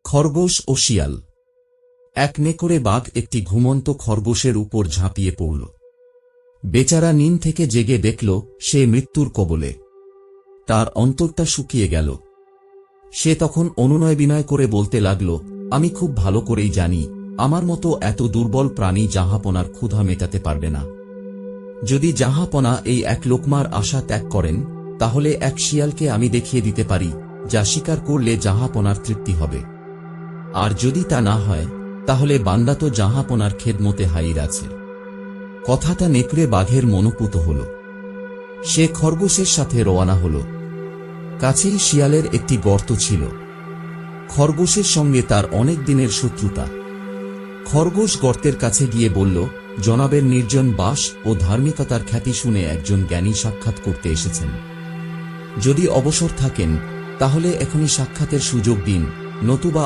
খরগোশ ও শিয়াল। এক নেকড়ে বাঘ একটি ঘুমন্ত খরগোশের উপর ঝাঁপিয়ে পড়ল। বেচারা নিন থেকে জেগে দেখল সে মৃত্যুর কবলে। তার অন্তরটা শুকিয়ে গেল। সে তখন অনুনয় বিনয় করে বলতে লাগল, আমি খুব ভালো করেই জানি আমার মতো এত দুর্বল প্রাণী জাহাপনার ক্ষুধা মেটাতে পারবে না। যদি জাহাপনা এই এক লোকমার আশা ত্যাগ করেন, তাহলে এক শিয়ালকে আমি দেখিয়ে দিতে পারি যা স্বীকার করলে জাহাপনার তৃপ্তি হবে। আর যদি তা না হয়, তাহলে বান্দা তো জাহাপনার খেদমতে হাজির আছে। কথাটা নেকড়ে বাঘের মনোপুত হল। সে খরগোশের সাথে রওনা হল। কাছেই শিয়ালের একটি গর্ত ছিল। খরগোশের সঙ্গে তার অনেক দিনের শত্রুতা। খরগোশ গর্তের কাছে গিয়ে বলল, জনাবের নির্জন বাস ও ধার্মিকতার খ্যাতি শুনে একজন জ্ঞানী সাক্ষাৎ করতে এসেছেন। যদি অবসর থাকেন, তাহলে এখনই সাক্ষাতের সুযোগ দিন, নতুবা